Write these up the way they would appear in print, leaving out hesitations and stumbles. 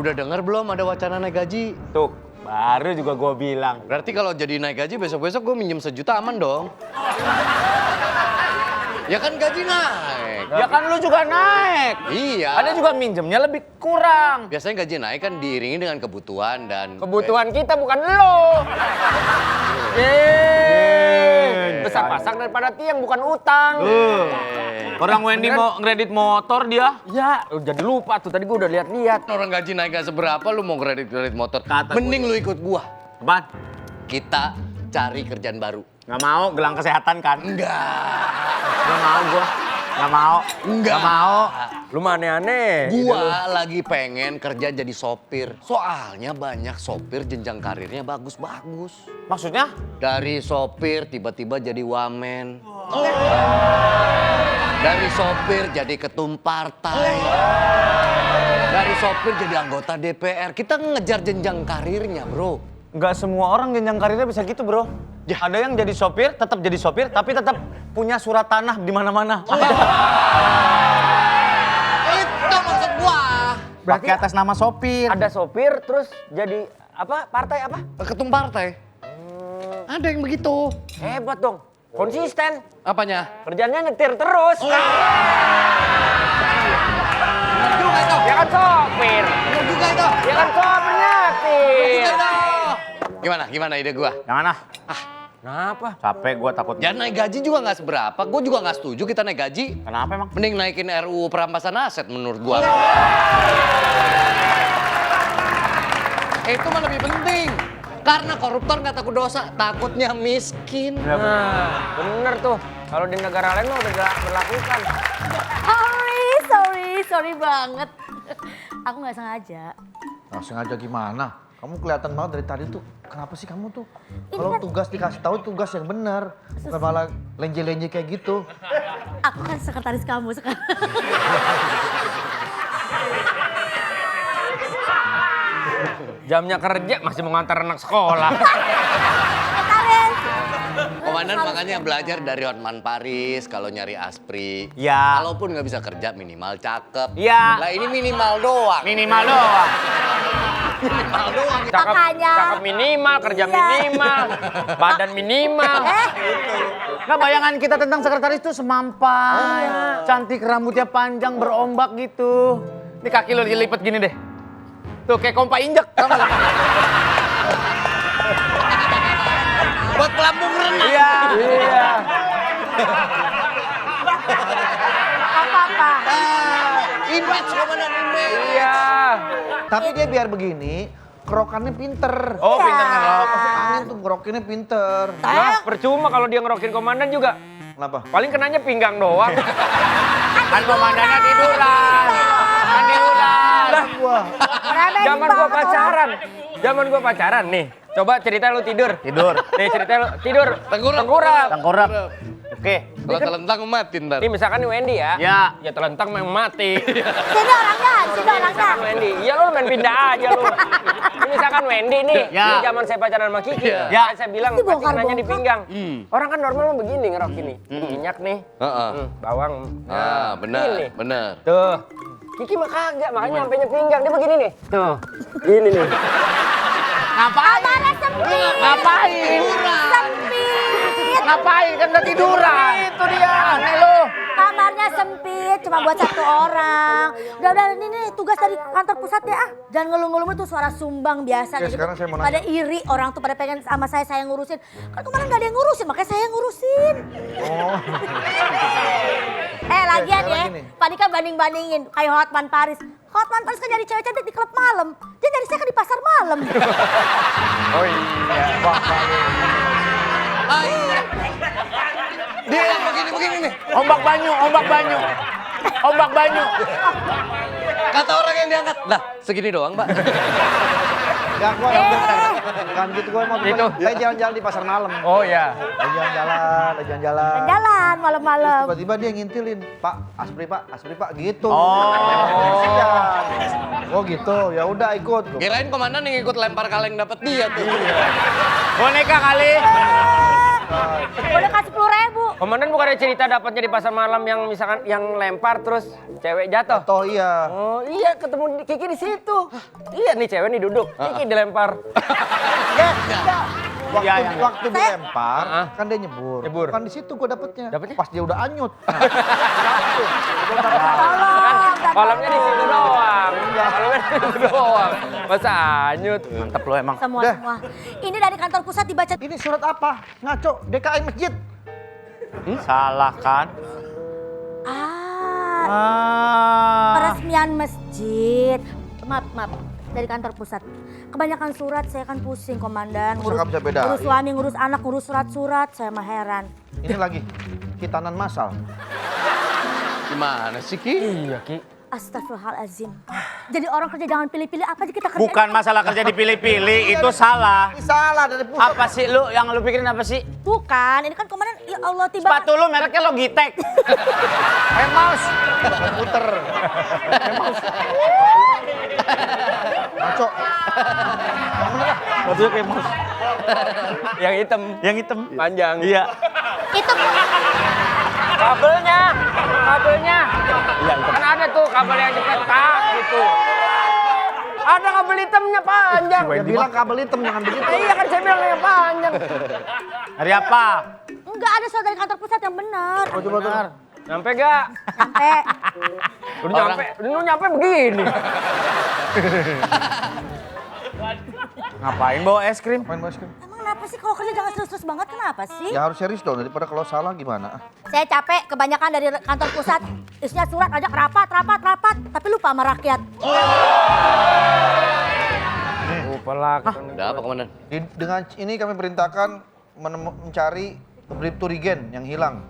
Udah denger belum ada wacana naik gaji? Tuh, baru juga gue bilang. Berarti kalau jadi naik gaji besok-besok gue minjem 1 juta aman dong? Ya kan gaji naik. Ya kan lu juga naik. Iya. Ada juga minjemnya lebih kurang. Biasanya gaji naik kan diiringi dengan kebutuhan dan... Kebutuhan kita bukan lo. Besar pasang daripada tiang bukan utang. Orang Wendy mau ngredit motor dia. Ya, jadi lupa tuh tadi gua udah lihat-lihat. Orang gaji naik gak seberapa lu mau kredit motor. Kata Mending lu ikut gua. Apaan? Kita cari kerjaan baru. Nggak mau, gelang kesehatan kan? Enggak. Nggak mau gua. Nggak mau. Enggak. Nggak mau. Lu mah aneh-aneh. Gua lagi pengen kerja jadi sopir. Soalnya banyak sopir jenjang karirnya bagus-bagus. Maksudnya? Dari sopir tiba-tiba jadi wamen. Dari sopir jadi ketum partai. Dari sopir jadi anggota DPR. Kita ngejar jenjang karirnya, bro. Nggak semua orang jenjang karirnya bisa gitu, bro. Ya. Ada yang jadi sopir, tetap jadi sopir, tapi tetap punya surat tanah di mana-mana. Itu maksud gua. Berarti atas nama sopir. Ada sopir, terus jadi apa? Partai apa? Ketum partai. Ada yang begitu. Hebat dong. Konsisten. Apanya? Kerjanya nyetir terus. Bener juga itu. Ya kan sopir. Bener juga itu. Ya kan sopir nyetir. Gimana ide gua? Yang mana? Kenapa? Capek gua takut. Ya naik gaji juga nggak seberapa. Gua juga nggak setuju kita naik gaji. Kenapa emang? Mending naikin RUU perampasan aset menurut gua. Itu mah lebih penting. Karena koruptor nggak takut dosa, takutnya miskin. Bener tuh. Kalau di negara lain mah udah berlakukan. Sorry banget. Aku nggak sengaja. Nggak sengaja gimana? Kamu kelihatan banget dari tadi tuh. Kenapa sih kamu tuh? Kalau tugas dikasih tahu tugas yang benar, bukan malah lenje-lenje kayak gitu. Aku kan sekretaris kamu sekarang. Jamnya kerja masih mau ngantar anak sekolah. Komandan makanya belajar dari Hotman Paris kalau nyari aspri. Ya. Kalaupun nggak bisa kerja minimal cakep. Ya. Lah ini minimal doang. Minimal doang. Minimal doang. Cakep, Makanya. cakep minimal, kerja Iya. minimal, badan minimal. Nah bayangan kita tentang sekretaris tuh semampai, cantik rambutnya panjang berombak gitu. Ini kaki lo dilipet gini deh. Tuh kayak kompa injek. Tau nggak? Buat pelampung renang. Iya. Iya. Apa-apa. Image komandan image. Iya. Tapi dia biar begini, kerokannya pinter. Oh, Iya. pinter ngerok. Masuk angin tuh ngerokinnya pinter. Lah, percuma kalau dia ngerokin komandan juga. Kenapa? Paling kenanya pinggang doang. Kan komandannya tiduran. Kan tiduran. Wah, Zaman gua pacaran. Zaman gua pacaran nih. Coba cerita lu tidur. tidur. Nih cerita lu tidur. Tengkurap. Tengkorak. Oke. Kalau telentang mati ntar. Ini misalkan nih Wendy ya. Ya. Ya telentang memang mati. Sini orangnya. Misalkan Wendy. Iya lu main pindah aja lu. Ini misalkan Wendy nih. Ya. Ini zaman saya pacaran sama Kiki. Ya. Kan saya bilang Itu bongkar-bongkar. pacingannya di pinggang. Orang kan normal mah begini ngerok gini. Minyak nih. Heeh. Bawang. Ah, benar, Ini. benar. Tuh. Kiki mah kagak, makanya sampainya pinggang. Dia begini nih. Tuh. Ini nih. Kamarnya sempit. Ngapain? Sempit. Ngapain? Kan udah tiduran. Itu dia. Aneh lu. Kamarnya sempit, cuma buat 1 orang. Udah, ini tugas dari kantor pusat ya. Jangan ngeluh-ngeluh tuh suara sumbang biasa. Oke, gitu. sekarang saya mau Pada iri, orang tuh pada pengen sama saya ngurusin. Kan kemarin gak ada yang ngurusin, makanya saya ngurusin. Oh. Lagian ya, lagi nih. Pak Dika banding-bandingin kayak Hotman Paris. Hotman Paris kan jadi cewek cantik di klub malam. Dia dari saya kan di pasar malam. Oh iya. Wah, Ah, iya. Dia yang begini nih. ombak banyu, ombak banyu. Ombak banyu. Kata orang yang diangkat. Lah, segini doang, Mbak. Ya gua yang bentar. Kan gitu gua mau Itu. saya jalan-jalan di pasar malam. Oh ya. Lagi jalan-jalan. Jalan malam-malam. Tiba-tiba dia ngintilin, Pak, Aspri Pak, gitu. Oh. Oh gitu, ya udah ikut. Kirain komandan yang ikut lempar kaleng dapat dia tuh. Boneka kali. Udah kasih 10.000. Komandan bukannya cerita dapatnya di pasar malam yang misalkan yang lempar terus cewek jatuh? Toh iya. Oh iya ketemu Kiki di situ. Iya nih cewek nih duduk, Kiki dilempar. Waktu dilempar, kan dia nyebur. Nyebur. Kan di situ gua dapetnya. Dapetnya? Pas dia udah anyut. Kolamnya di situ doang. Kolamnya di situ doang. Masa anyut. Mantep lo emang. Semua. Ini dari kantor pusat dibaca. Ini surat apa? Ngaco, DKI masjid. Salah kan? Peresmian masjid. Maaf. Dari kantor pusat. Kebanyakan surat saya kan pusing, Komandan. Masa nggak bisa bedain? Ngurus suami, ngurus anak, ngurus surat-surat. Saya mah heran. Ini lagi, hitanan massal. Gimana sih, Ki? Iya Ki. Astagfirullahaladzim. Jadi orang kerja jangan pilih-pilih apa aja kita kerjain. Bukan masalah kerja dipilih-pilih, itu salah. Ini salah dari pusat. Apa sih lu yang lu pikirin apa sih? Bukan, ini kan Komandan, ya Allah tiba. Sepatu lu mereknya Logitech. Mouse. Puter. Mouse. Ngaco. Sepatunya kayak mouse. Yang hitam. Yang hitam. Panjang. Iya. Itu Kabelnya. Kan ada tuh kabel yang dipetak gitu. Ada kabel hitamnya panjang. Dia bilang kabel hitam jangan begitu. Iya kan saya bilang yang panjang. Hari apa? enggak ada surat dari kantor pusat yang benar. Oh, coba tuh. Nyampe gak? Sampai. Udah nyampe begini. Ngapain bawa es krim? Main basket. Emang kenapa sih kalau kerja jangan serius-serius banget, kenapa sih? Ya harus serius dong, daripada kalau salah gimana? Saya capek, kebanyakan dari kantor pusat. Isinya surat aja rapat. Tapi lupa sama rakyat. Pelak. Udah apa, Komandan? Dengan ini kami perintahkan mencari Bribtu Rigen yang hilang.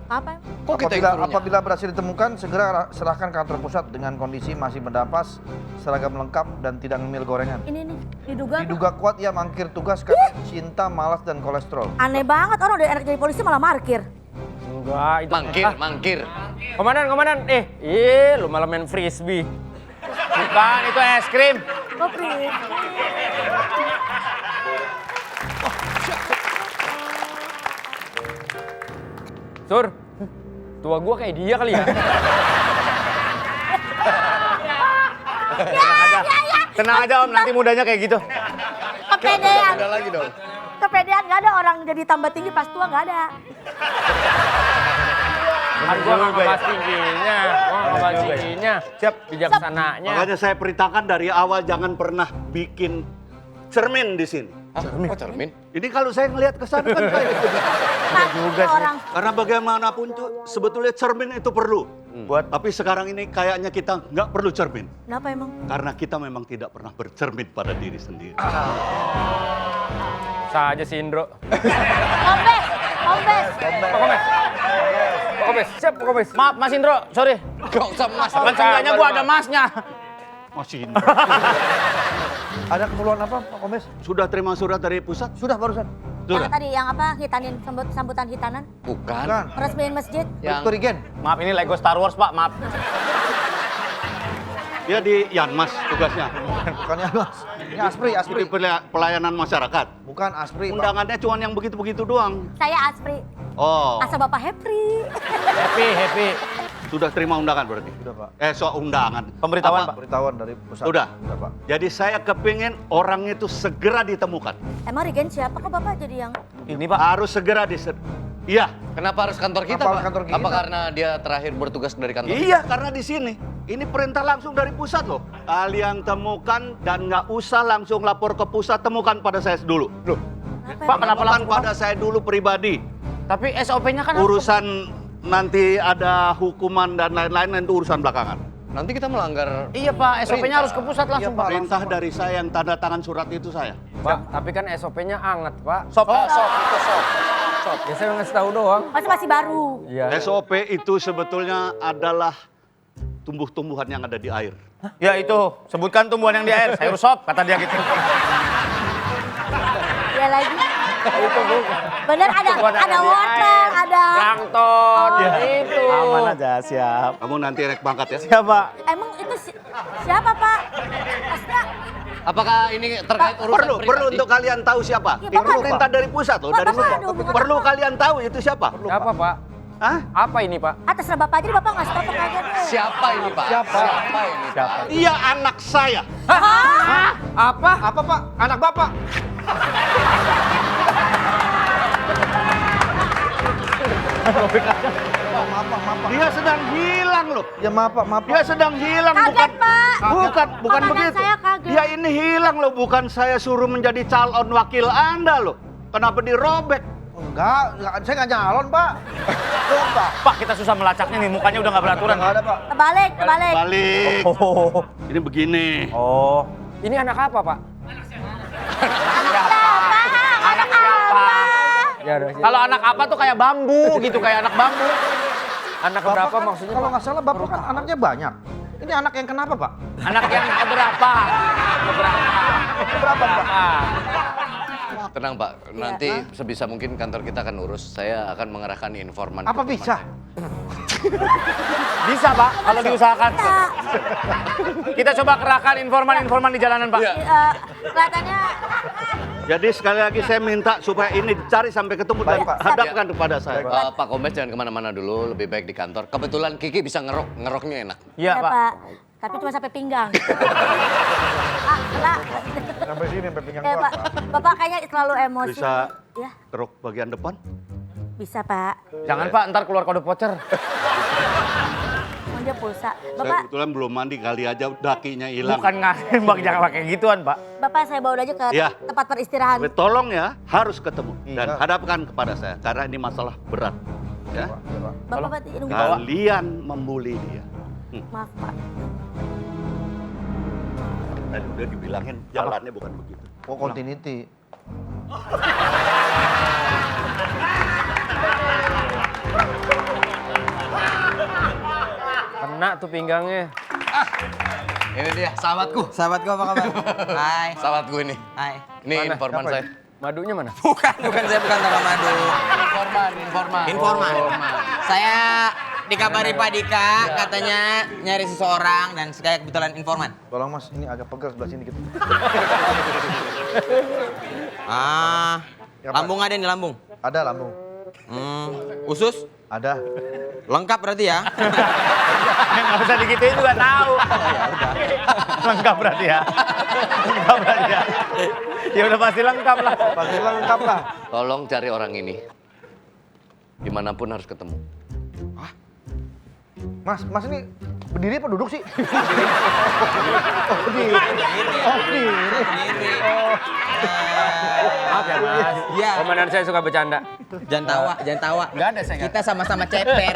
Apa? Kok kita yang suruhnya? Apabila berhasil ditemukan, segera serahkan kantor pusat dengan kondisi masih mendapas, seragam lengkap, dan tidak ngemil gorengan. Ini nih, diduga. Diduga kuat ia mangkir tugas karena cinta, malas, dan kolesterol. Aneh banget, orang udah enak jadi polisi malah markir. Enggak, itu Mangkir. Komandan. Lu malah main frisbee. Bukan, itu es krim. Oh, Pri. Sur, tua gua kayak dia kali ya. Tenang aja om, nanti mudanya kayak gitu. Kepedean. Udah lagi dong. Kepedean, nggak ada orang jadi tambah tinggi pas tua, nggak ada. Kan gua nggak ngebahas tingginya. Siap, bijaksananya. Makanya saya perintahkan dari awal jangan pernah bikin cermin di sini. Kok cermin? Ini kalau saya ngelihat ke sana kan kayak gitu. Juga orang. Karena bagaimanapun tuh sebetulnya cermin itu perlu. Tapi sekarang ini kayaknya kita nggak perlu cermin. Kenapa emang? Karena kita memang tidak pernah bercermin pada diri sendiri. Saja si Indro. Kombes. Siap, Kombes. Maaf Mas Indro, sorry. Gak usah mas. Kan seenggaknya gua ada masnya. Masih ini. Ada keperluan apa, Pak Kombes? Sudah terima surat dari pusat? Sudah barusan. Yang Sudah. tadi, yang apa? Sambutan hitanan? Bukan. Bukan. Peresmian masjid? Bribtu Rigen. Maaf ini Lego Star Wars Pak, maaf. Dia di Yanmas tugasnya. Bukannya Mas. Ini Aspri. Di pelayanan masyarakat. Bukan Aspri, Pak. Undangannya cuma yang begitu-begitu doang. Saya Aspri. Oh, Asal Bapak Hepri. Happy. sudah terima undangan berarti? Sudah, Pak. Soal undangan. Pemberitahuan, Apa? Pak. Pemberitahuan dari pusat. Sudah. Sudah, Pak. Jadi saya kepingin orang itu segera ditemukan. Emang Regen siapa kok Bapak jadi yang... Ini Pak. Harus segera Iya. Kenapa harus kantor kita, Kenapa Pak? kantor kita? Apa karena dia terakhir bertugas dari kantor? Iya, karena di sini. Ini perintah langsung dari pusat loh. Kalian temukan dan nggak usah langsung lapor ke pusat, temukan pada saya dulu. Loh, Pak, kenapa temukan langsung? pada saya dulu pribadi. Tapi SOP-nya kan Urusan nanti ada hukuman dan lain-lain itu urusan belakangan. Nanti kita melanggar. Iya Pak, SOP-nya harus ke pusat langsung Pak. Perintah dari saya yang tanda tangan surat itu saya. Pak, tapi kan SOP-nya anget, Pak. Sop. Ya saya ngasih tahu doang. Masih baru. Iya. SOP itu sebetulnya adalah tumbuh-tumbuhan yang ada di air. Ya itu, sebutkan tumbuhan yang di air. Sayur sop, kata dia gitu. Ya lagi. Bener ada wortel, ada... Plankton, Oh. itu. Aman aja, siap. Kamu nanti naik pangkat ya. Siap Pak. Emang itu siapa Pak? Asna? Apakah ini terkait urusan Perlu pribadi? untuk kalian tahu siapa. Ya, Ini Bapak- perintah dari pusat loh, dari Bapak pusat. ada hubungan Perlu apa? kalian tahu itu siapa. Apa, Pak? Hah? Apa ini, Pak? Atas nama Bapak aja, Bapak ngasih tahu ke aja deh. Siapa ini Pak? Siapa ini Pak? Iya anak saya. Apa? Apa Pak? Anak Bapak? Maaf Pak. Dia sedang hilang loh. Ya maaf Pak, maaf Pak. Dia sedang hilang Kaget, Pak. bukan Komandan begitu. saya kaget. Dia ini hilang loh, bukan saya suruh menjadi calon wakil Anda loh. Kenapa dirobek? Enggak, saya nggak nyalon Pak. Tuh Pak. Pak, kita susah melacaknya nih, mukanya udah nggak beraturan. Nggak ada Pak. Terbalik, terbalik. Balik. Oh. Ini begini. Oh. Ini anak apa, Pak? Anak siapa? Ya, udah. Kalau anak apa tuh kayak bambu gitu, kayak anak bambu. Anak Bapak berapa kan, maksudnya, kalau Pak? nggak salah Bapak kan anaknya banyak. Ini anak yang kenapa Pak? Anak yang keberapa? Berapa Pak? Tenang Pak, nanti sebisa mungkin kantor kita akan urus. Saya akan mengerahkan informan. Apa ke bisa? Bisa, Pak, kalau diusahakan. Kita coba kerahkan informan-informan di jalanan, Pak. Kelihatannya Jadi sekali lagi saya minta supaya ini dicari sampai ketemu dan Baik, Pak. hadapkan kepada saya. Pak Kombes jangan kemana-mana dulu, lebih baik di kantor. Kebetulan Kiki bisa ngeroknya enak. Iya, ya, Pak. Pak. Tapi cuma sampai pinggang. Kena. Sampai sini, sampai pinggang Pak. Bapak kayaknya terlalu emosi. Bisa Ya, kerok bagian depan? bisa Pak. Jangan, Pak, ntar keluar kode voucher. Mau dia pulsa. Saya Bapak, kebetulan belum mandi, kali aja dakinya hilang. Bukan ngatain, Bang, jangan pakai gituan, Pak. Bapak saya bawa aja ke Iya. tempat peristirahan. Tapi tolong ya, harus ketemu dan Iya. hadapkan kepada saya karena ini masalah berat. Ya. Bapak berarti nunggu. Kalian membuli dia. Maaf Pak. Tadi udah dibilangin jalannya bukan begitu. Oh, continuity. Kena tuh pinggangnya. Ini dia, sahabatku. Sahabatku apa kabar? Hai. Sahabatku ini. Hai. Ini informan saya. Madunya mana? Bukan saya bukan Taka Madu. Informan. Saya dikabari Pak Dika katanya nyari seseorang dan saya kebetulan informan. Tolong Mas, ini agak pegal sebelah sini gitu. Ya, Pak. Lambung ada nih lambung. Ada lambung. Usus Ada. lengkap berarti ya. Nggak usah digituin juga tahu. Lengkap berarti ya. Lengkap berarti ya. Ya udah pasti lengkap lah. Pasti lengkap lah. Tolong cari orang ini. Dimanapun harus ketemu. Mas ini berdiri apa duduk sih? Oh, berdiri. Oh, berdiri. Maaf ya, Mas. Iya. Komandan saya suka bercanda. Jangan tawa. Nggak ada, saya nggak. Kita sama-sama ceper.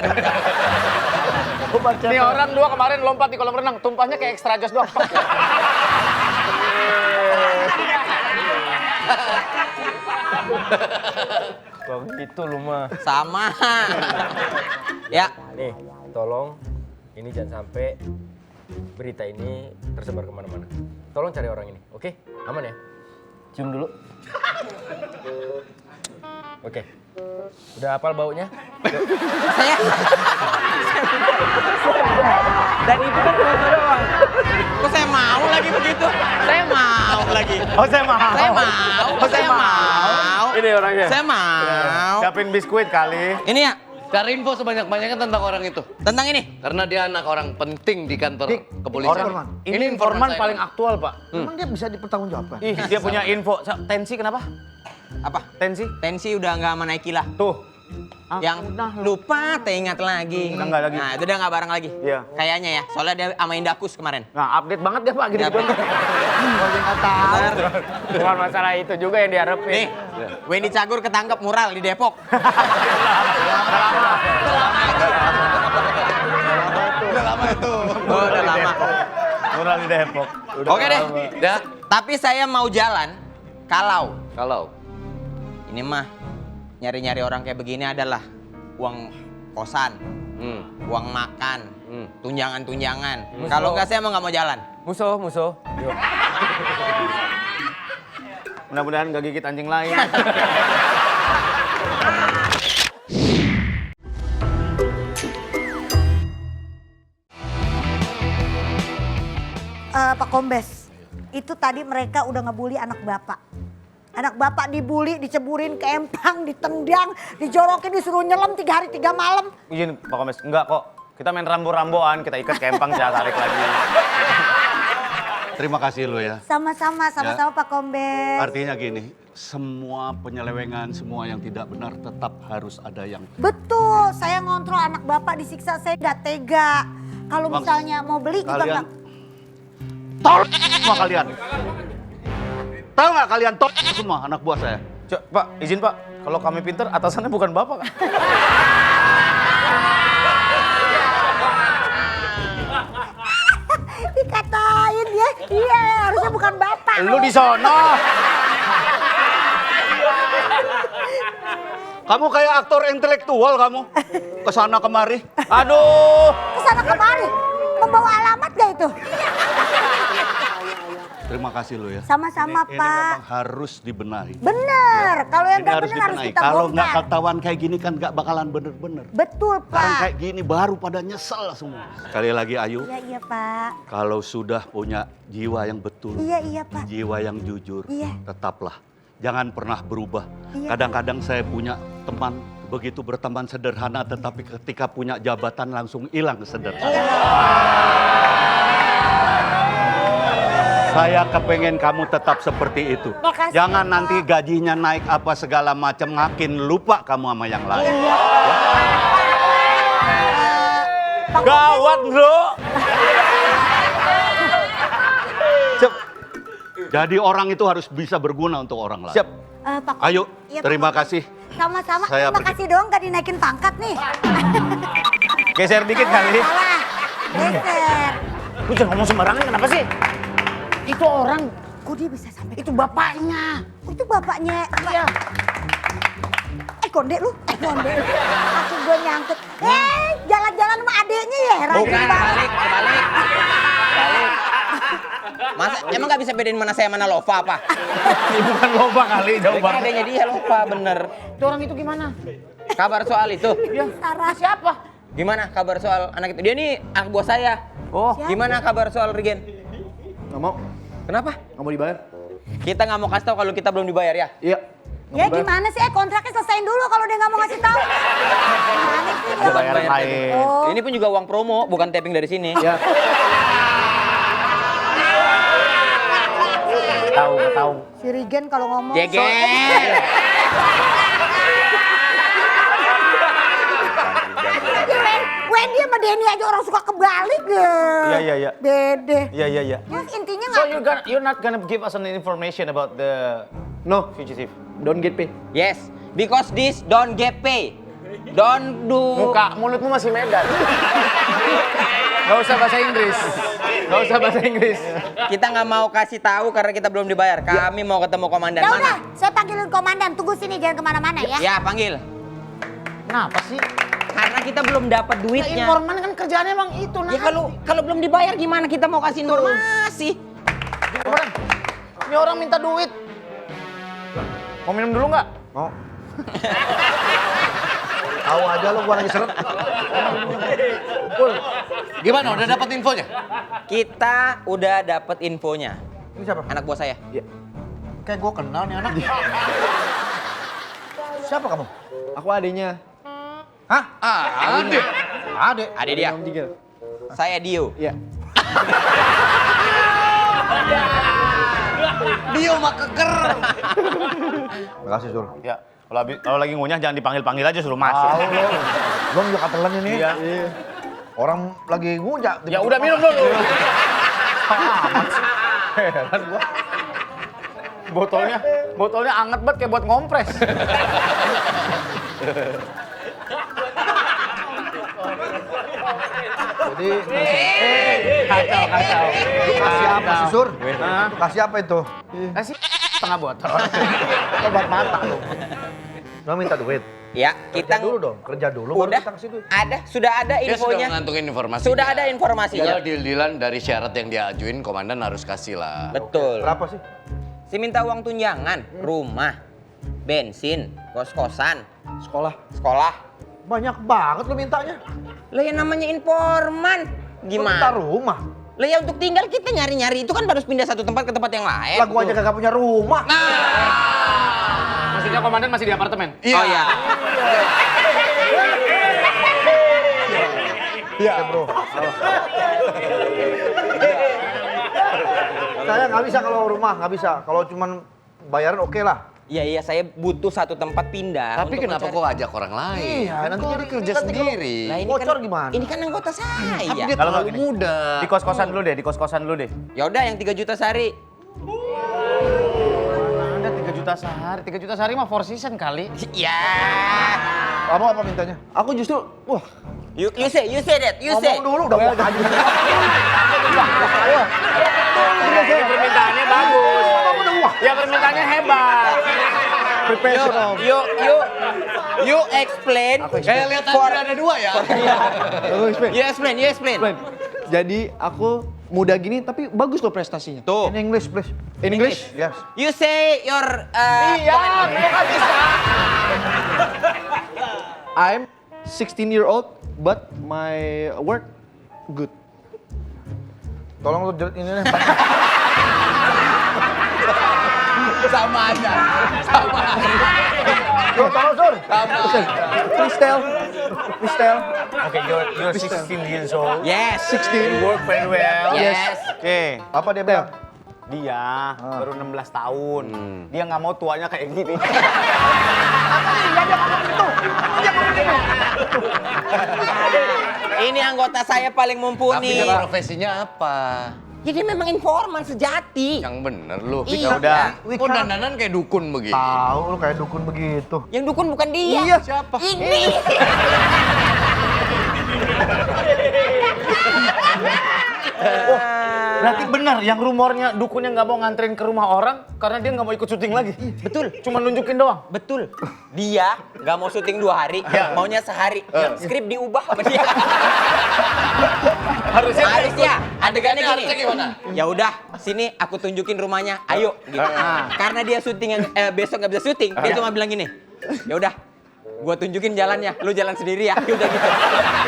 Nih orang dua kemarin lompat di kolam renang, tumpahnya kayak extra jos doang. Bang, itu lu mah. Sama. Ya. Nih, tolong ini jangan sampai berita ini tersebar kemana-mana. Tolong cari orang ini, oke? Aman ya? Cium dulu. Oke. Udah hafal baunya? Saya. Dan itu kan cuma doang. Kok saya mau lagi begitu? Saya mau lagi. Oh saya mau. Saya mau. Oh saya mau. Ini orangnya. Saya mau. Siapin biskuit kali. Ini ya, Cari info sebanyak-banyaknya tentang orang itu. tentang ini. Karena dia anak orang penting di kantor kepolisian. Informan. Ini informan saya. paling aktual, Pak. Emang dia bisa dipertanggungjawabkan? Ih, dia punya info. Tensi kenapa? Apa? Tensi? Tensi udah nggak menaiki lah. Tuh. Yang lupa teingat lagi. Udah nggak lagi. Nah, itu udah nggak bareng lagi. Iya. Kayaknya ya, soalnya dia sama Indakus kemarin. Nah, update banget dia, Pak. Gitu. Dapet. Bener. Bukan masalah itu juga yang diharapin. Nih, Wendy Cagur ketangkep mural di Depok. Udah lama itu. Oh, udah lama. Mural di Depok. Oke deh. Ya, Tapi saya mau jalan kalau kalau ini mah nyari-nyari orang kayak begini adalah uang kosan, uang makan, tunjangan-tunjangan. Kalau nggak saya mau nggak mau jalan. Musuh. Yuk. Mudah-mudahan gak gigit anjing lain. Pak Kombes, itu tadi mereka udah ngebully anak bapak. Anak bapak dibully, diceburin ke empang, ditendang, dijorokin, disuruh nyelam 3 hari 3 malam. Izin Pak Komes, enggak kok. Kita main rambo-ramboan, kita ikat ke empang, saya tarik lagi. Terima kasih lo ya. Sama-sama Pak Kombes. Artinya gini, semua penyelewengan, semua yang tidak benar tetap harus ada yang... Betul, saya ngontrol anak bapak disiksa, saya nggak tega. Kalau Bang, misalnya mau beli juga Kalian... nggak. Tol semua kalian. Tahu nggak kalian tol semua anak buah saya? Pak, izin Pak. Kalau kami pinter, atasannya bukan Bapak kan? Dikatain ya, iya harusnya bukan bapak. Lu di sono. Kamu kayak aktor intelektual kamu. Kesana kemari. Aduh. Kesana kemari, membawa alamat gak itu? Terima kasih lo ya. Sama-sama Ini Pak. memang harus dibenahi. Bener, kalau yang Ini gak harus bener harus dibenahi. kita Kalau nggak bongkar. ketahuan kayak gini kan nggak bakalan bener-bener. Betul Sekarang Pak. kayak gini baru pada nyesel semua. Sekali lagi Ayu, Iya Pak. kalau sudah punya jiwa yang betul, Iya Pak. jiwa yang jujur, Iya. tetaplah. Jangan pernah berubah. Iya. Kadang-kadang saya punya teman, begitu berteman sederhana, tetapi ketika punya jabatan langsung hilang sederhana. Saya kepengen kamu tetap seperti itu. Makasih, Jangan Pak. nanti gajinya naik apa segala macam, makin lupa kamu sama yang lain. Gawat bro. Siap. Jadi orang itu harus bisa berguna untuk orang lain. Siap. Pak Ayo, Iya, Pak terima Kombes. kasih. Sama-sama, Saya terima pergi. kasih dong gak dinaikin pangkat nih. Geser dikit kali. Salah, geser. Lu jangan ngomong sembarangan, kenapa sih? Itu orang, Kok dia bisa sampai itu bapaknya. Oh, itu bapaknya. Iya. Konde lu. Konde lu. Aku gue nyangkut. Jalan-jalan sama adeknya ya. Bukan, balik. Masa emang nggak bisa bedain mana saya mana Lova apa? Ini bukan lomba kali, jauh banget. Adanya dia Lova bener. Itu orang itu gimana? Kabar soal itu? Sarah. Siapa? Gimana kabar soal anak itu? Dia nih anak buah saya. Oh, Gimana kabar soal Regen? Nggak mau, Kenapa? nggak mau dibayar. Kita nggak mau kasih tahu kalau kita belum dibayar ya? Iya. Ya gimana sih? Kontraknya selesaiin dulu kalau dia nggak mau ngasih tahu. Gimana sih dia? Bayar yang lain. Oh. Ini pun juga uang promo, bukan tapping dari sini. Ya. Tahu. Si Regen kalau ngomong. Jeger. Wendy sama Denny aja orang suka kebalik ya. Iya. Bede. Iya. Ya, intinya So nggak. you're not gonna give us an information about the fugitive. Don't get paid. Yes, because this don't get pay. Don't do. mulutmu masih Medan. Gak usah bahasa Inggris. Kita nggak mau kasih tahu karena kita belum dibayar. Kami mau ketemu komandan. Ya Mana? udah, saya panggilin komandan. Tunggu sini, jangan kemana-mana ya. Ya panggil. Kenapa sih? Karena kita belum dapat duitnya. Informan kan kerjaannya emang itu. Ya kalau belum dibayar gimana kita mau kasih informasi? Ini orang minta duit. Mau minum dulu nggak? Mau. Tahu aja lo gua lagi seret. Gimana, udah dapat infonya? Kita udah dapat infonya. Ini siapa? Anak buah saya. Kayak gua kenal nih anak. Siapa kamu? Aku adenya. Hah? Adek. Adek. Ada dia. Om Jigel. Saya Dio. Iya. Dio mah keker. Makasih, Sur. Ya. Kalau lagi ngunyah jangan dipanggil-panggil aja, suruh masuk. Tahu lo. Belum juga katelan ini. Iya. Orang lagi ngujak. Ya udah minum dulu. Heran gua. Botolnya anget banget kayak buat ngompres. Jadi Kacau. kasih apa sih, Sur? Hah? Kasih apa itu? Kasih setengah botol. Obat mata lo. Lo minta duit. Ya, Kerja kita dulu dong, kerja dulu baru udah kita kasih duit. sudah ada Dia sudah infonya. ngantongin informasi. Sudah ada informasinya. Tinggal deal-dealan dari syarat yang dia ajuin, komandan harus kasih lah. Betul. Berapa sih? Si minta uang tunjangan, rumah, bensin, kos-kosan, Sekolah. sekolah. Banyak banget lo mintanya. Lah yang namanya informan. Lo minta Gimana? rumah. Lah ya untuk tinggal kita nyari-nyari itu kan harus pindah satu tempat ke tempat yang lain. Lah gua aja kagak punya rumah. Maksudnya komandan masih di apartemen? Oh iya. Iya, bro. Saya nggak bisa kalau rumah, nggak bisa. Kalau cuman bayaran oke lah. Iya, saya butuh satu tempat pindah. Tapi untuk kenapa mencari- kok ajak orang lain? Iya, Kan nanti kok jadi kerja nanti kalau- sendiri. Lah ini Bocor kan, gimana? Ini kan anggota saya. Tapi dia Kalau terlalu gini, muda. Di kos-kosan dulu deh, di kos-kosan dulu deh. Ya udah yang 3 juta sehari. Ada 3 juta sehari, 3 juta sehari mah four season kali. Ya. Kamu apa mintanya? Aku justru, wah, You say that, you say. Ngomong dulu udah gua aja. Ini permintaannya bagus. Ya permintaannya hebat. preparation om. You explain. Kayak lihat tadi ada dua ya. Aku explain. You explain. Explain. Jadi aku muda gini tapi bagus loh prestasinya. Tuh. In English, please. In English? Yes. You say your I'm 16-year-old but my work good. Tolong lu jerit ini nih. Sama aja. Sama aja. Yo, tolong Sur. Please tell. Okay, you're 16 years old. Yes. 16. You work very well. Yes. Oke, Apa dia bilang? dia baru 16 tahun. Dia nggak mau tuanya kayak gini. Ini anggota saya paling Tapi mumpuni. dia profesinya apa? Jadi memang informan sejati. Yang bener lu. Iya. udah. Kok dandanan kayak dukun begitu? Tahu lu kayak dukun begitu. Yang dukun bukan dia. Iya, siapa? Ini. Berarti benar yang rumornya dukunnya nggak mau nganterin ke rumah orang karena dia nggak mau ikut syuting lagi. Betul. Cuma nunjukin doang. Betul. Dia nggak mau syuting 2 hari, maunya sehari. Skrip diubah sama dia. Harusnya adegannya gini. Harusnya gimana? Ya udah, sini aku tunjukin rumahnya. Ayo gitu. Karena dia syuting yang besok nggak bisa syuting, dia cuma bilang gini. Ya udah, gua tunjukin jalannya, lu jalan sendiri ya. Udah gitu.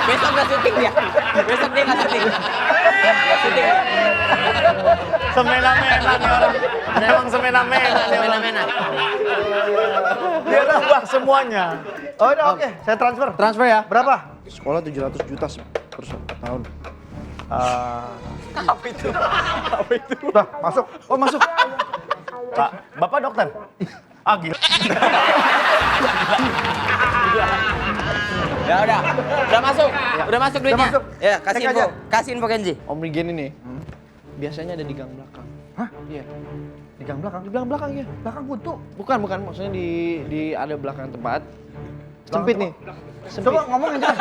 Besok nggak syuting dia. Besok dia nggak syuting. Nggak syuting. Semena-mena nih orang. Emang semena-mena nih orang. Semena-mena. Dia nambah semuanya. Oh, udah oke. Saya transfer. Transfer ya. Berapa? Sekolah 700 juta per tahun. Apa itu? Udah, masuk. Oh masuk. Pak, Bapak dokter? Ah gila. Ya udah masuk. Udah masuk duitnya. masuk. Ya, kasih Cek info. aja. Kasih info Kenji. Om Regen ini biasanya ada di gang belakang. Hah? Iya. Di gang belakang. Di belakang ya. Belakang buntu. Bukan maksudnya di ada belakang tempat. Sempit nih. Coba ngomong yang jelas.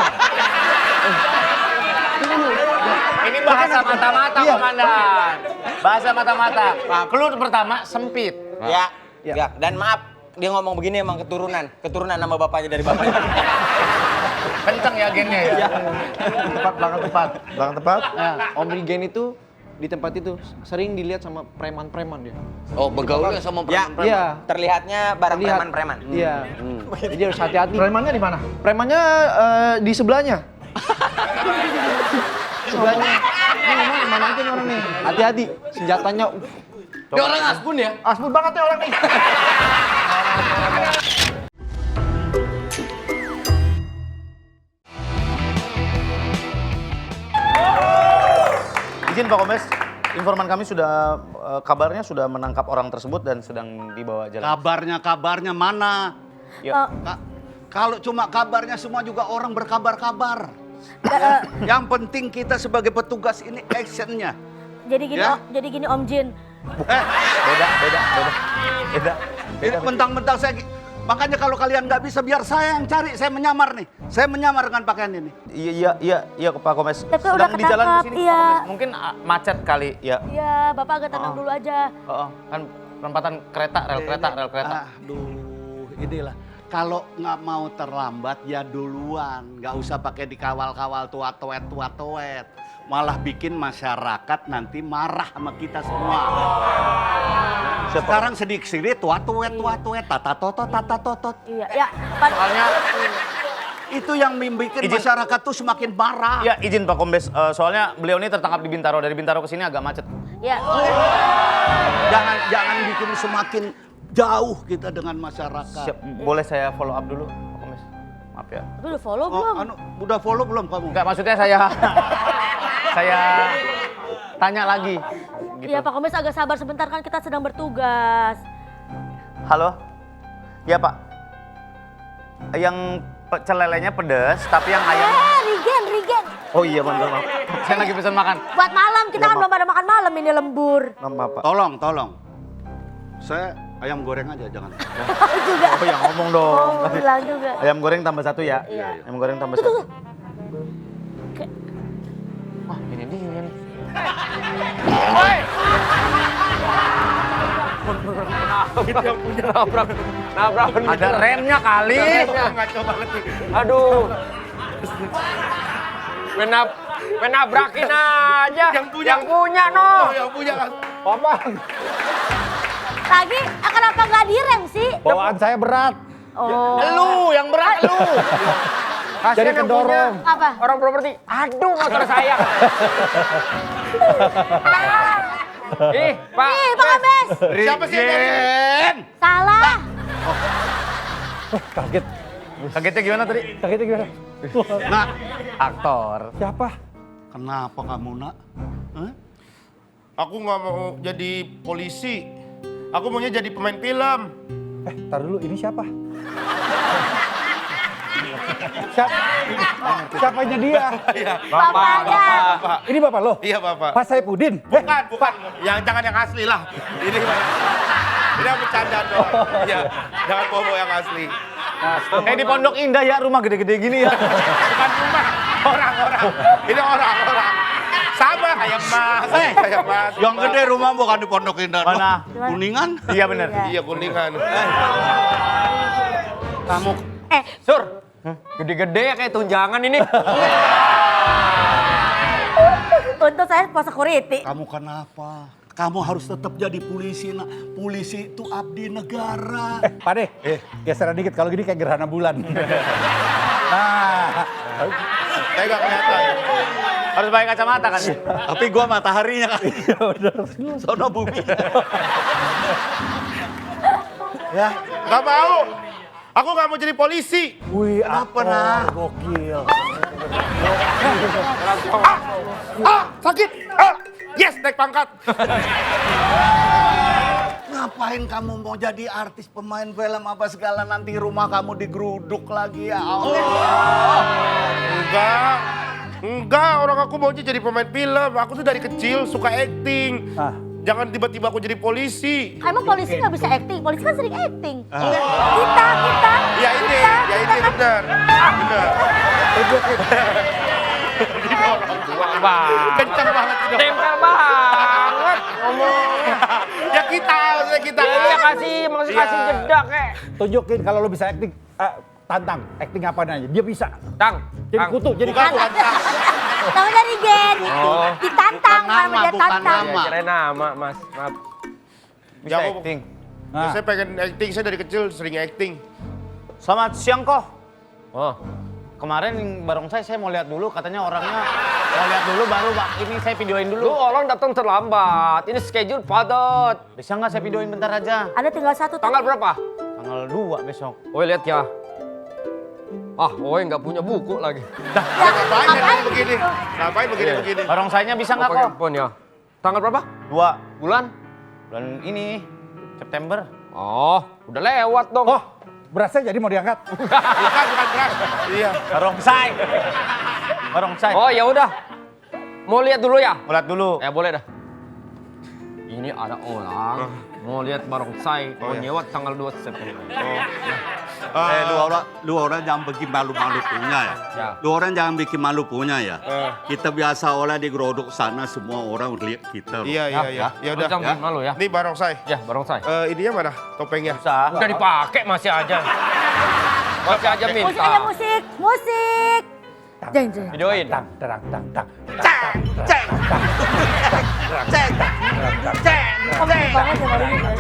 Ini bahasa mata-mata, komandan. Bahasa mata-mata. Clue pertama sempit. Ya. Dan maaf, dia ngomong begini emang keturunan nama bapaknya dari bapaknya. Kenceng ya gennya ya. Belakang tempat. Nah, Om Regen itu di tempat itu sering dilihat sama preman-preman dia. Oh, begaulnya sama Ya, preman-preman. Iya. terlihatnya barang Terlihat. preman-preman. Iya. Jadi harus hati-hati. Premannya di mana? Premannya di sebelahnya. Sebelahnya. Ini ngomong kemana aja nih orang nih. Hati-hati. Senjatanya. Dia orang Asbun ya? Asbun banget ya orang nih. Izin Pak Kombes, informan kami sudah kabarnya sudah menangkap orang tersebut dan sedang dibawa jalan. Kabarnya mana? Ya. Kalau cuma kabarnya semua juga orang berkabar-kabar. Yang penting kita sebagai petugas ini actionnya. Jadi gini Om Jin. Beda. Ini mentang-mentang saya, makanya kalau kalian nggak bisa biar saya yang cari, saya menyamar nih. Saya menyamar dengan pakaian ini. Iya Pak Kombes. Tapi udah Sedang di jalan ketangkap, ke sini, iya. Pak Kombes. Mungkin macet kali, ya. Iya, Bapak agak tenang dulu aja. Kan perempatan kereta, rel kereta. Aduh, inilah. Kalau nggak mau terlambat ya duluan, nggak usah pakai dikawal-kawal tuat-tuet. Malah bikin masyarakat nanti marah sama kita semua. Sekarang sedikit tuat-tuet, tata-totot. Iya, ya. Pak. Itu yang membuat masyarakat tuh semakin marah. Ya izin Pak Kombes, soalnya beliau ini tertangkap di Bintaro. Dari Bintaro ke sini agak macet. Ya. Jangan bikin semakin jauh kita dengan masyarakat. Siap, boleh saya follow up dulu Pak Kombes? Maaf ya. Tapi udah follow belum? Udah follow belum kamu? Enggak, maksudnya saya tanya lagi. Gitu. Iya Pak Kombes agak sabar sebentar kan kita sedang bertugas. Halo? Ya Pak. Yang celelenya pedas, tapi yang ayam... Rigen. Oh iya, maaf. Saya lagi pesan makan. Buat malam, kita kan belum pada makan malam ini lembur. Maaf Pak. Tolong. Saya ayam goreng aja, jangan. Juga. Oh ya ngomong dong. Oh, bilang juga. Ayam goreng tambah 1 ya? Iya. Ayam goreng tambah 1. Wah, ini dia nih. Nabrak Ada remnya kali. Aduh. Menabrakin aja. Yang punya no. Yang punya kan. Lagi, kenapa nggak direm sih? Bawaan saya berat. Oh. Lu yang berat lu. Jadi kedorong. Apa? Orang properti. Aduh motor saya. Ih, Pak. Ih, Pak Kombes. Siapa sih yang Salah. Kaget. Kagetnya gimana tadi? Kagetnya gimana? Nak, Aktor. Siapa? kenapa kamu nak? Hah? Aku nggak mau jadi polisi. Aku maunya jadi pemain film. Tar dulu, ini siapa? Siapanya dia? Bapaknya. Ini bapak lo? Iya Bapak. Pak Saipudin? Bukan. Jangan yang asli lah. Ini yang bercanda doang. Iya, jangan bawa yang asli. Di Pondok Indah ya, rumah gede-gede gini ya. Bukan rumah, orang-orang. Ini orang-orang. Sama kayak Mas, kayak Mas. Yang gede rumah bukan di Pondok Indah. Mana? Kuningan? Iya bener. Iya, Kuningan. Kamu Sur. Gede-gede ya kayak tunjangan ini. Untuk saya pos security. Kamu kenapa? Kamu harus tetap jadi polisi nak. Polisi itu abdi negara. Pak De, geseran dikit. Kalau gini kayak gerhana bulan. Nah, Saya nggak kelihatan. Harus pakai kacamata kan? Tapi gua mataharinya kan. Sono bumi. Ya, nggak mau. Aku nggak mau jadi polisi. wih, Kenapa, nak? Gokil. Sakit. Yes, naik pangkat. Ngapain kamu mau jadi artis pemain film apa segala nanti rumah kamu digeruduk lagi ya Allah. Enggak, orang aku maunya jadi pemain film. Aku tuh dari kecil suka acting. Ah. Jangan tiba-tiba aku jadi polisi. Emang polisi nggak bisa acting? Polisi kan sering acting. Kita. Ya ini benar. Benar. Kenceng banget. Tempel banget ngomongnya. Ya kita, maksudnya kita. Iya maksudnya kasih jeda kek. Tunjukin kalau lo bisa acting. Tantang, acting apa aja. Dia bisa. Tang. Jadi kutu, jadi Bukan, kutu. Tahu dari Gen. Ditantang Bukan sama dia bukan tantang. nama. Kira nama Mas. Maaf. Bisa Ya, acting. Ya, saya pengen acting, saya dari kecil sering acting. Selamat siang kok. Oh. Kemarin barongsai saya mau lihat dulu, katanya orangnya mau lihat dulu baru ini saya videoin Lu dulu. orang datang terlambat. Ini schedule padat. Bisa nggak saya videoin bentar aja? Ada tinggal satu. Tanggal berapa? Tanggal 2 besok. Oi lihat ya. Oi nggak punya buku lagi. Ngapain jadi begini? Ngapain begini? Barongsainya bisa nggak pakai kok? handphone ya. Tanggal berapa? 2 Bulan? bulan ini September. Oh, udah lewat dong. Oh, berasnya jadi mau diangkat. Bukan beras. Iya. Barongsai. Barongsai. Oh ya udah. Mau lihat dulu ya? Mau lihat dulu. Ya boleh dah. Ini ada orang mau lihat barongsai, mau iya. nyewa tanggal 2 September. Lu orang jangan bikin malu-malu punya ya. Ya. Lu orang jangan bikin malu punya ya. Kita biasa olah di gerodok sana semua orang lihat kita. Iya. Ya udah. Jangan malu ya. Ini barongsai. Ya barongsai. Ininya mana? Topengnya. Bisa. Udah dipakai masih aja. Masih aja Musik minta. aja musik. Jeng. Videoin. Tang. Komedi banget ya baru ini.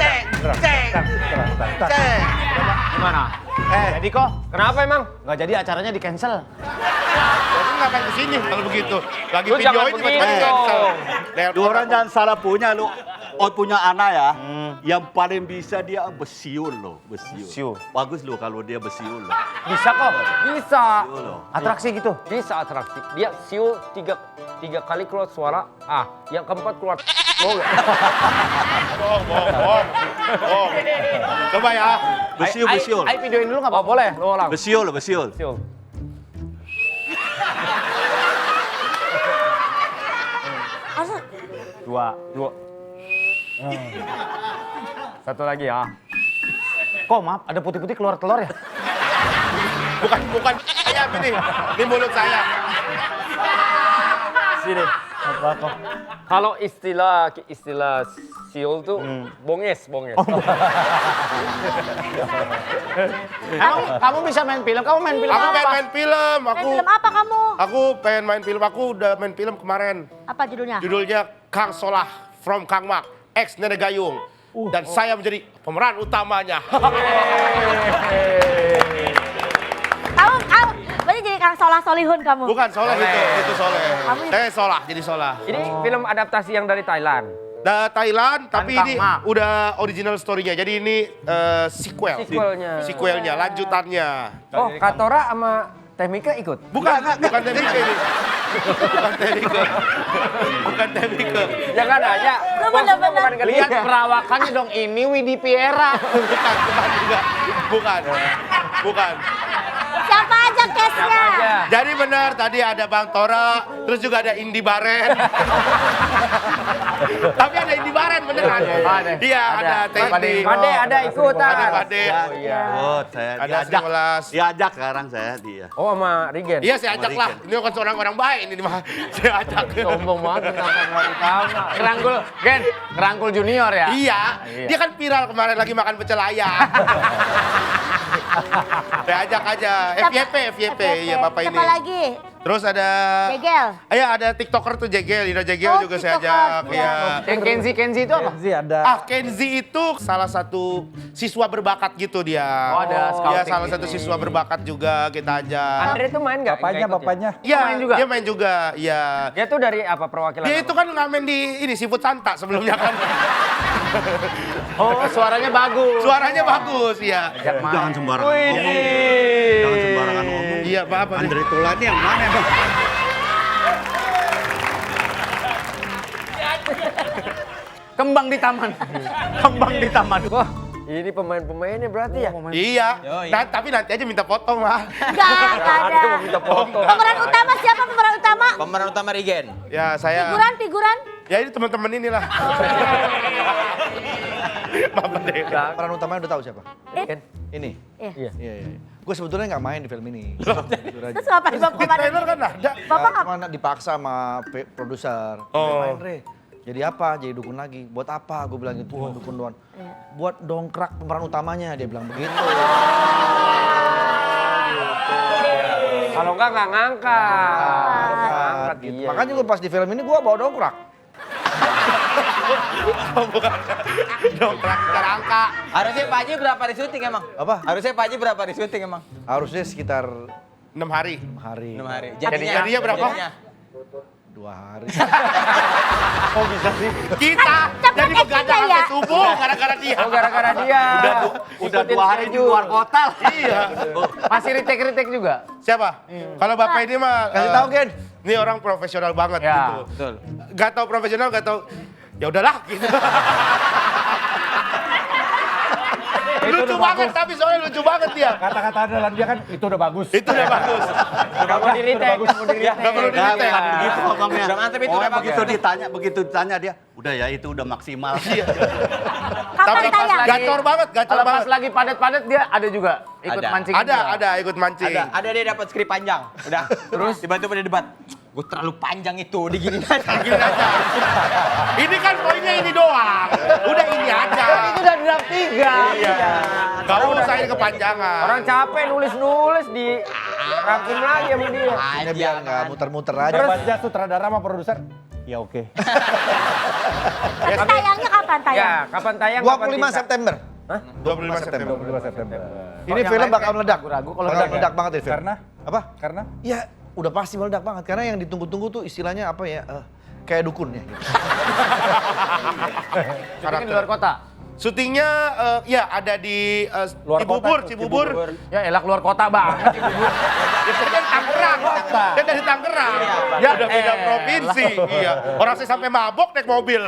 Tang. Gimana? Jadi kok Kenapa emang? nggak jadi acaranya di cancel. Jadi ngapain kesini kalau begitu? Lagi Lu jangan videoin tiba-tiba begitu. cancel. Lu orang jangan salah punya lu. Oh punya anak ya, yang paling bisa dia besiul loh, besiul. Besiul. Bagus loh kalau dia besiul loh. Bisa kok. Bisa. Besiul loh. Atraksi gitu. Bisa atraksi. Dia siul tiga kali keluar suara. Yang keempat keluar. Oh, Bohong. Coba ya. Besiul, besiul. Ayo videoin dulu nggak apa-apa? Boleh, lu orang. Besiul, besiul. Siul. Dua. Satu lagi ya. Kok maaf, ada putih-putih keluar telur ya? Bukan ayam ini. Ini mulut saya. Sini. Apa kok? Kalau istilah siul tuh bonges. Emang kamu bisa main film? Kamu main film Aku apa? pengen main film. Main film apa kamu? Aku pengen main film. Aku udah main film kemarin. Apa judulnya? Judulnya Kang Solah from Kang Mak, ex Nenek Gayung. Dan saya menjadi pemeran utamanya. Kamu berarti jadi Kang Solah Solihun kamu. Bukan Soleh itu Soleh. Kamu- Saya Solah, jadi Solah. Ini film adaptasi yang dari Thailand. Thailand, tapi Kang ini Mak. udah original story-nya. Jadi ini sequel. Sequelnya. Sequelnya, lanjutannya. Oh, Katora sama Temika ikut? Bukan Temike ini. Bukan Temike. Bukan Temike. Jangan aja. Lu bener-bener. Bukan Lihat ketiga. perawakannya dong, ini Widi Piera. Bukan juga. Bukan. Siapa aja case-nya? aja. Jadi benar tadi ada Bang Tora, terus juga ada Indi Baren. Tapi ada Indi Baren beneran. Iya, ada Teddy. Pade ada ikutan. Ada Pade. Oh iya. Oh, saya Ada diajak. Nicholas. Diajak sekarang saya dia. Oh sama Rigen. Iya, saya ajak lah. Ini bukan seorang orang baik ini mah. Saya ajak. Sombong banget kenapa nggak ditanya. Ngerangkul junior ya? Iya, dia kan viral kemarin lagi makan pecel ayam. Saya ajak aja. FYP, iya Bapak ini. Siapa lagi? Terus ada Jegel. ada TikToker tuh Jegel, Ina Jegel Oh, juga saya TikToker, ajak. iya. Iya. Yang Kenzi itu apa? Kenzi itu salah satu siswa berbakat gitu dia. Oh, ada scouting Iya, salah gitu. satu siswa berbakat juga kita ajak. Andre tuh main nggak? Bapaknya. Iya, main juga? dia main juga. Iya. Dia tuh dari apa perwakilan? Dia apa? itu kan ngamen di ini Seafood Santa sebelumnya kan. Oh, suaranya bagus. Suaranya bagus, iya. Jangan sembarangan ngomong. Jangan sembarangan ngomong. Iya, apa-apa deh. Andre Tulani yang mana Bang? Kembang di taman. Kembang di taman. Wah, ini pemain-pemainnya berarti ya? Iya. Nah, tapi nanti aja minta foto mah. Gak ada. Mau minta foto. Pemeran utama siapa pemeran utama? Pemeran utama Rigen. Ya, saya. Figuran? Ya ini teman-teman inilah. Bapak deh. Peran utamanya udah tahu siapa? Ini. Iya. Iya. Gue sebetulnya nggak main di film ini. Jujur aja. Terus ngapain Bapak Di kemarin? trailer kan ada. Bapak Cuma dipaksa sama produser. Oh. Main Re. Jadi apa? Jadi dukun lagi. Buat apa? Gue bilang gitu. Bukan dukun doang. Buat dongkrak pemeran utamanya. Dia bilang begitu. Kalau nggak ngangkat. Ngangkat Gitu. dia. Makanya gue pas di film ini gue bawa dongkrak. Dongkrak secara angka. Harusnya Pak Haji berapa di syuting emang? Apa? Harusnya Pak Haji berapa di syuting emang? Harusnya sekitar 6 hari. 6 hari. 6 hari. Jadinya berapa? Jadinya. 2 hari. Kita cepet jadi begadang actingnya sampai ya? subuh gara-gara dia. Oh gara-gara dia. Udah Ikutin 2 hari di schedule. luar kota. Iya. Masih retake juga. Siapa? Kalau Bapak ini mah Kasih tahu Gen. Ini orang profesional banget Ya, gitu. betul. Gak tau profesional, gak tau. Ya udahlah gitu. Lucu banget tapi soalnya lucu banget dia. Kata-kata andalan dia kan itu udah bagus. Itu udah bagus. Gak mau di retake. Gak perlu Nah, di bukan begitu ngomongnya. Udah mantep itu, Oh, udah begitu ditanya dia, udah ya itu udah maksimal. Kapan tayang? Gacor banget, gacor Kalau pas banget. lagi padat-padat dia ada juga ikut Ada. mancing. Ada ikut mancing. Ada dia dapat skrip panjang. Udah. Terus tiba-tiba dia debat. Gue terlalu panjang itu, diginin aja. Gini aja. Ini kan poinnya ini doang. Udah ini aja. Itu udah draft 3. Iya. Gak usahain kepanjangan. Orang capek nulis-nulis di rangkum lagi sama dia. Ini biar nggak muter-muter aja. Terus aja sutradara sama produser. Ya oke. Terus tayangnya kapan tayang? Ya, kapan tayang? 25 September. 25 September. 25 September. Ini film bakal meledak. Ragu kalau Bakal meledak banget ya film. Karena? Apa? Karena? Ya udah pasti meledak banget. Karena yang ditunggu-tunggu tuh istilahnya apa ya? Kayak dukun ya. Syutingnya di luar kota. Syutingnya ya ada di Luar kota, Cibubur. Ya elah keluar kota banget. Ya saya dari Tangerang. Saya dari Tangerang. Ya udah beda provinsi. Iya. Orang saya sampai mabok naik mobil.